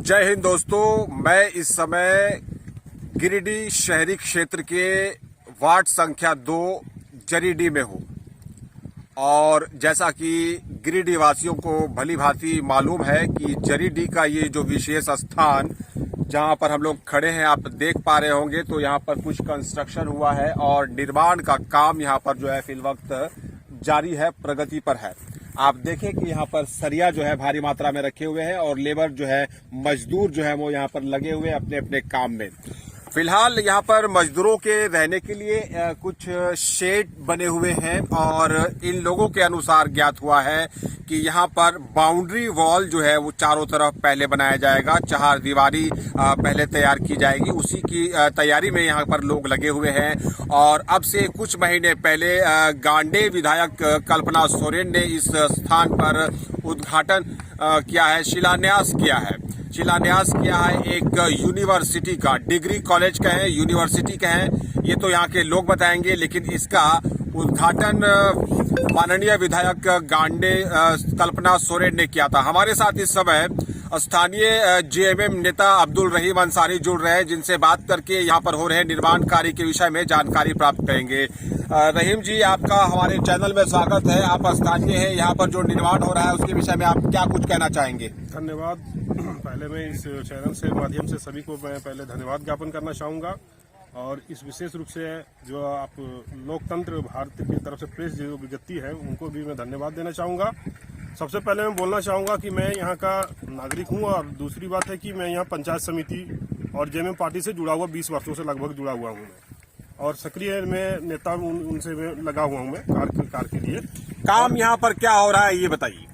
जय हिंद दोस्तों, मैं इस समय गिरिडीह शहरी क्षेत्र के वार्ड संख्या 2 जरीडीह में हूँ। और जैसा कि गिरिडीह वासियों को भली भांति मालूम है कि जरीडीह का ये जो विशेष स्थान जहाँ पर हम लोग खड़े हैं, आप देख पा रहे होंगे तो यहाँ पर कुछ कंस्ट्रक्शन हुआ है और निर्माण का काम यहाँ पर जो है फिल वक्त जारी है, प्रगति पर है। आप देखें कि यहाँ पर सरिया जो है भारी मात्रा में रखे हुए हैं और लेबर जो है, मजदूर जो है वो यहाँ पर लगे हुए हैं अपने अपने काम में। फिलहाल यहाँ पर मजदूरों के रहने के लिए कुछ शेड बने हुए हैं और इन लोगों के अनुसार ज्ञात हुआ है कि यहाँ पर बाउंड्री वॉल जो है वो चारों तरफ पहले बनाया जाएगा, चार दीवारी पहले तैयार की जाएगी। उसी की तैयारी में यहाँ पर लोग लगे हुए हैं। और अब से कुछ महीने पहले गांडे विधायक कल्पना सोरेन ने इस स्थान पर उद्घाटन किया है, शिलान्यास किया है एक यूनिवर्सिटी का, डिग्री कॉलेज का है, यूनिवर्सिटी का है, ये तो यहाँ के लोग बताएंगे। लेकिन इसका उद्घाटन माननीय विधायक गांडे कल्पना सोरेन ने किया था। हमारे साथ इस समय स्थानीय जेएमएम नेता अब्दुल रहीम अंसारी जुड़ रहे हैं, जिनसे बात करके यहाँ पर हो रहे निर्माण कार्य के विषय में जानकारी प्राप्त करेंगे। रहीम जी, आपका हमारे चैनल में स्वागत है। आप स्थानीय हैं, यहाँ पर जो निर्माण हो रहा है उसके विषय में आप क्या कुछ कहना चाहेंगे? धन्यवाद। पहले मैं इस चैनल से माध्यम से सभी को मैं पहले धन्यवाद ज्ञापन करना चाहूँगा। और इस विशेष रूप से जो आप लोकतंत्र भारत की तरफ से प्रेस जो विज्ञप्ति है उनको भी मैं धन्यवाद देना चाहूँगा। सबसे पहले मैं बोलना चाहूँगा कि मैं यहाँ का नागरिक हूँ और दूसरी बात है कि मैं यहाँ पंचायत समिति और जेएमएम पार्टी से जुड़ा हुआ 20 वर्षों से लगभग जुड़ा हुआ हूँ मैं, और सक्रिय में नेता उनसे मैं लगा हुआ हूँ मैं कार्य के लिए। काम यहाँ पर क्या हो रहा है ये बताइए।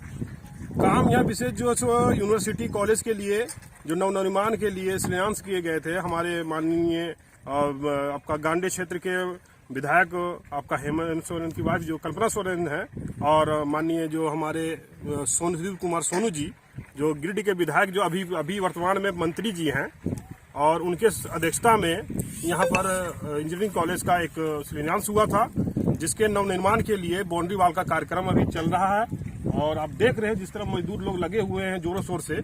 काम यहाँ विशेष जो यूनिवर्सिटी कॉलेज के लिए जो नवनिर्माण के लिए शिलान्यास किए गए थे, हमारे माननीय आपका गांडे क्षेत्र के विधायक आपका हेमंत सोरेन की वाइफ जो कल्पना सोरेन है, और माननीय जो हमारे सुधीर कुमार सोनू जी जो गिरिडीह के विधायक जो अभी वर्तमान में मंत्री जी हैं, और उनके अध्यक्षता में यहाँ पर इंजीनियरिंग कॉलेज का एक शिलान्यास हुआ था, जिसके नवनिर्माण के लिए बाउंड्री वॉल का कार्यक्रम अभी चल रहा है। और आप देख रहे हैं जिस तरह मजदूर लोग लगे हुए हैं जोरों शोर से,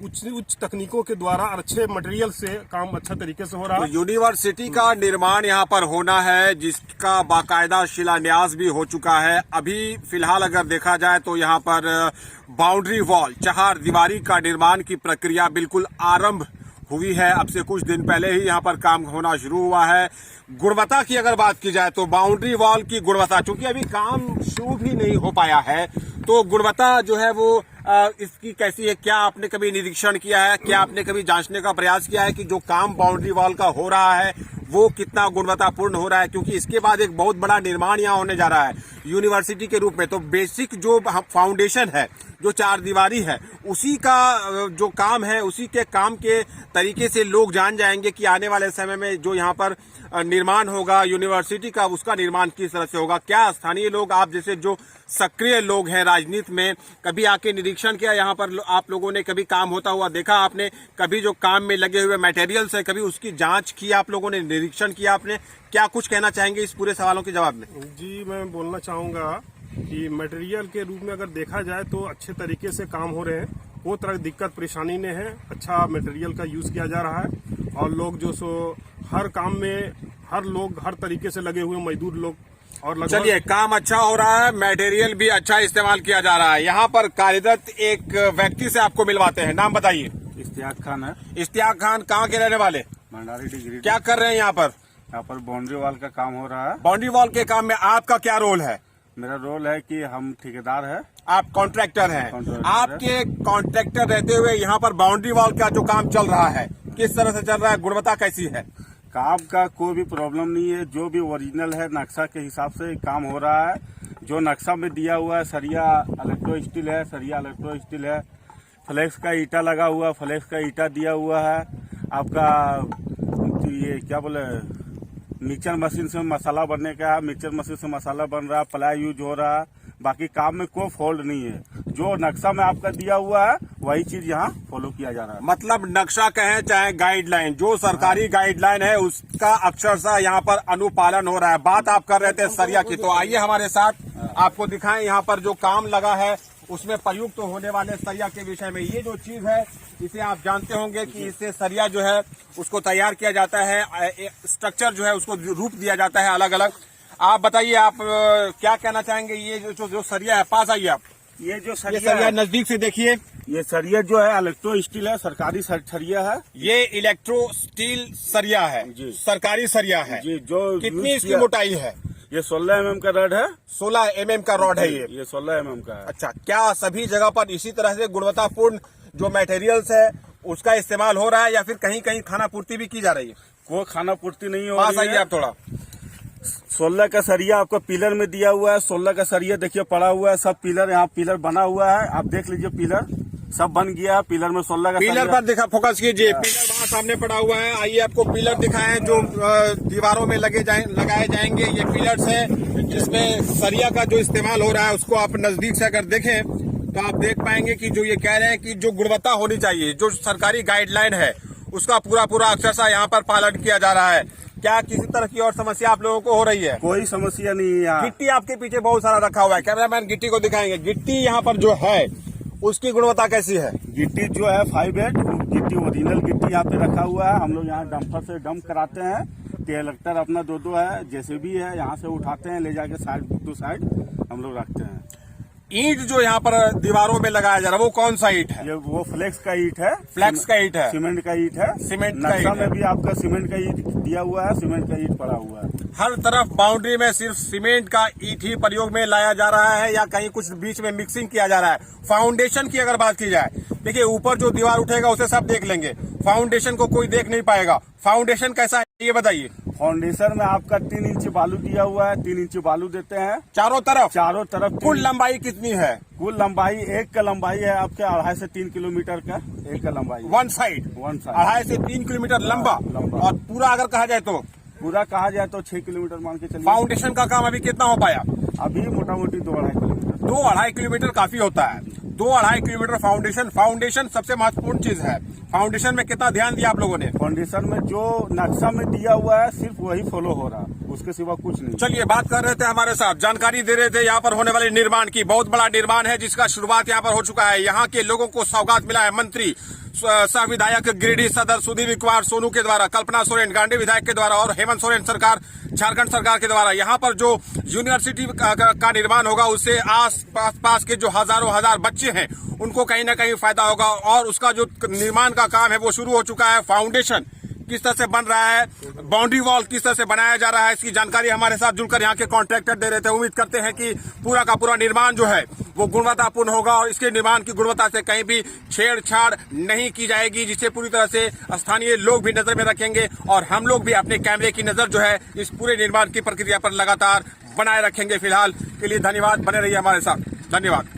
उच्च तकनीकों के द्वारा और अच्छे मटेरियल से काम अच्छा तरीके से हो रहा है। तो यूनिवर्सिटी का निर्माण यहाँ पर होना है, जिसका बाकायदा शिलान्यास भी हो चुका है। अभी फिलहाल अगर देखा जाए तो यहाँ पर बाउंड्री वॉल, चार दीवारी का निर्माण की प्रक्रिया बिल्कुल आरंभ हुई है। अब से कुछ दिन पहले ही यहाँ पर काम होना शुरू हुआ है। गुणवत्ता की अगर बात की जाए तो बाउंड्री वॉल की गुणवत्ता, चूंकि अभी काम शुरू भी नहीं हो पाया है, तो गुणवत्ता जो है वो इसकी कैसी है? क्या आपने कभी निरीक्षण किया है? क्या आपने कभी जांचने का प्रयास किया है कि जो काम बाउंड्री वॉल का हो रहा है वो कितना गुणवत्तापूर्ण हो रहा है? क्योंकि इसके बाद एक बहुत बड़ा निर्माण यहाँ होने जा रहा है यूनिवर्सिटी के रूप में। तो बेसिक जो फाउंडेशन है, जो चार दीवारी है, उसी का जो काम है, उसी के काम के तरीके से लोग जान जाएंगे कि आने वाले समय में जो यहाँ पर निर्माण होगा यूनिवर्सिटी का, उसका निर्माण किस तरह से होगा। क्या स्थानीय लोग, आप जैसे जो सक्रिय लोग हैं राजनीति में, कभी आके निरीक्षण किया यहाँ पर? आप लोगों ने कभी काम होता हुआ देखा? आपने कभी जो काम में लगे हुए मटेरियल्स है, कभी उसकी जांच की? आप लोगों ने निरीक्षण किया? आपने क्या कुछ कहना चाहेंगे इस पूरे सवालों के जवाब में? जी, मैं बोलना चाहूँगा कि मटेरियल के रूप में अगर देखा जाए तो अच्छे तरीके से काम हो रहे हैं, कोई तरह की दिक्कत परेशानी नहीं है। अच्छा मटेरियल का यूज किया जा रहा है और लोग जो सो हर काम में हर तरीके से लगे हुए मजदूर लोग। और चलिए, काम अच्छा हो रहा है, मटेरियल भी अच्छा इस्तेमाल किया जा रहा है। यहाँ पर कार्यरत एक व्यक्ति से आपको मिलवाते हैं, नाम बताइए। इश्तियाक खान है। इश्तियाक खान, कहाँ के रहने वाले? भंडारी डिग्री। क्या कर रहे हैं यहाँ पर? यहाँ पर बाउंड्री वॉल का काम हो रहा है। बाउंड्री वॉल के काम में आपका क्या रोल है? मेरा रोल है कि हम ठेकेदार है। आप कॉन्ट्रैक्टर हैं। आपके कॉन्ट्रैक्टर रहते हुए यहाँ पर बाउंड्री वॉल का जो काम चल रहा है, किस तरह से चल रहा है? गुणवत्ता कैसी है? काम का कोई भी प्रॉब्लम नहीं है, जो भी ओरिजिनल है नक्शा के हिसाब से काम हो रहा है। जो नक्शा में दिया हुआ है, सरिया इलेक्ट्रो स्टील है, सरिया इलेक्ट्रो स्टील है, फ्लेक्स का ईटा लगा हुआ, फ्लेक्स का ईटा दिया हुआ है। आपका ये क्या बोले, मिक्सचर मशीन से मसाला बनने का है, मिक्सचर मशीन से मसाला बन रहा है, प्लाई यूज हो रहा है। बाकी काम में कोई फॉल्ट नहीं है। जो नक्शा में आपका दिया हुआ है वही चीज यहाँ फॉलो किया जा रहा है। मतलब नक्शा कहें चाहे गाइडलाइन, जो सरकारी गाइडलाइन है उसका अक्षरशः यहाँ पर अनुपालन हो रहा है। बात आप कर रहे थे सरिया की, तो आइए हमारे साथ आपको दिखाएं यहाँ पर जो काम लगा है उसमें प्रयुक्त तो होने वाले सरिया के विषय में। ये जो चीज है इसे आप जानते होंगे कि इससे सरिया जो है उसको तैयार किया जाता है, स्ट्रक्चर जो है उसको रूप दिया जाता है अलग अलग। आप बताइए, आप क्या कहना चाहेंगे? ये जो सरिया है, पास आइए आप। ये जो सरिया नजदीक से देखिए, ये सरिया जो है इलेक्ट्रो स्टील है, सरकारी सरिया है। ये इलेक्ट्रो स्टील सरिया है जी, सरकारी सरिया है जी। जो कितनी इसकी मोटाई है? ये 16 mm का रॉड है। 16 mm का रॉड है ये 16 mm का है। अच्छा, क्या सभी जगह पर इसी तरह से गुणवत्तापूर्ण जो मटेरियल्स है उसका इस्तेमाल हो रहा है या फिर कहीं कहीं खाना पूर्ति भी की जा रही है? कोई खाना पूर्ति नहीं हो पास रही आइए है। आप थोड़ा। 16 का सरिया आपको पिलर में दिया हुआ है। 16 का सरिया देखिए पड़ा हुआ है, सब पिलर, यहाँ पिलर बना हुआ है, आप देख लीजिए पिलर सब बन गया है। पिलर में 16 का पिलर पर दिखा, फोकस कीजिए, पिलर वहाँ सामने पड़ा हुआ है। आइए आपको पिलर दिखाएं जो दीवारों में लगाए जाएंगे। ये पिलर्स है जिसमें सरिया का जो इस्तेमाल हो रहा है उसको आप नजदीक से अगर देखें तो आप देख पाएंगे कि जो ये कह रहे हैं कि जो गुणवत्ता होनी चाहिए, जो सरकारी गाइडलाइन है उसका पूरा अक्षरशः यहाँ पर पालन किया जा रहा है। क्या किसी तरह की और समस्या आप लोगों को हो रही है? कोई समस्या नहीं है यहाँ। गिट्टी आपके पीछे बहुत सारा रखा हुआ है, कैमरामैन गिट्टी को दिखाएंगे। गिट्टी यहाँ पर जो है उसकी गुणवत्ता कैसी है? गिट्टी जो है 5-8 गिट्टी, ओरिजिनल गिट्टी यहाँ पे रखा हुआ है। हम लोग यहाँ डंपर से डंप कराते हैं। ट्रैक्टर अपना 2 है, जेसीबी है, यहाँ से उठाते हैं, ले जाके साइड टू साइड हम लोग रखते हैं। ईंट जो यहाँ पर दीवारों में लगाया जा रहा है वो कौन सा ईंट है? ये वो फ्लेक्स का ईंट है। फ्लेक्स का ईंट है, सीमेंट का ईंट है। सीमेंट का नक्शा ईंट में है। भी आपका सीमेंट का ईंट दिया हुआ है, सीमेंट का ईंट पड़ा हुआ है। हर तरफ बाउंड्री में सिर्फ सीमेंट का ईंट ही प्रयोग में लाया जा रहा है या कहीं कुछ बीच में मिक्सिंग किया जा रहा है? फाउंडेशन की अगर बात की जाए, देखिए ऊपर जो दीवार उठेगा उसे सब देख लेंगे, फाउंडेशन को कोई देख नहीं पाएगा। फाउंडेशन कैसा है ये बताइए? फाउंडेशन में आपका 3 इंच बालू दिया हुआ है, 3 इंच बालू देते हैं चारों तरफ। कुल 3 लंबाई कितनी है? कुल लंबाई एक का लंबाई है आपके 2.5 से 3 किलोमीटर का, एक का लंबाई। वन साइड 2.5 से 3 किलोमीटर लंबा। और पूरा अगर कहा जाए तो पूरा कहा जाए तो 6 किलोमीटर मान के चलिए। फाउंडेशन का काम अभी कितना हो पाया? अभी मोटा मोटी 2-2.5 किलोमीटर। 2-2.5 किलोमीटर काफी होता है। 2-2.5 किलोमीटर फाउंडेशन सबसे महत्वपूर्ण चीज है। फाउंडेशन में कितना ध्यान दिया आप लोगों ने? फाउंडेशन में जो नक्शा में दिया हुआ है सिर्फ वही फॉलो हो रहा है, उसके सिवा कुछ नहीं। चलिए, बात कर रहे थे हमारे साथ, जानकारी दे रहे थे यहाँ पर होने वाले निर्माण की। बहुत बड़ा निर्माण है जिसका शुरुआत यहाँ पर हो चुका है। यहाँ के लोगों को सौगात मिला है मंत्री सह विधायक गिरिडीह सदर सुधीर कुमार सोनू के द्वारा, कल्पना सोरेन गांधी विधायक के द्वारा और हेमंत सोरेन सरकार झारखंड सरकार के द्वारा। यहाँ पर जो यूनिवर्सिटी का निर्माण होगा उससे आस पास के जो हजार बच्चे हैं उनको कहीं ना कहीं फायदा होगा। और उसका जो निर्माण का काम है वो शुरू हो चुका है। फाउंडेशन किस तरह से बन रहा है, बाउंड्री वॉल किस तरह से बनाया जा रहा है, इसकी जानकारी हमारे साथ जुड़कर यहाँ के कॉन्ट्रैक्टर दे रहे थे। उम्मीद करते हैं कि पूरा का पूरा निर्माण जो है वो गुणवत्तापूर्ण होगा और इसके निर्माण की गुणवत्ता से कहीं भी छेड़छाड़ नहीं की जाएगी, जिसे पूरी तरह से स्थानीय लोग भी नजर में रखेंगे और हम लोग भी अपने कैमरे की नजर जो है इस पूरे निर्माण की प्रक्रिया पर लगातार बनाए रखेंगे। फिलहाल के लिए धन्यवाद, बने रहिए हमारे साथ। धन्यवाद।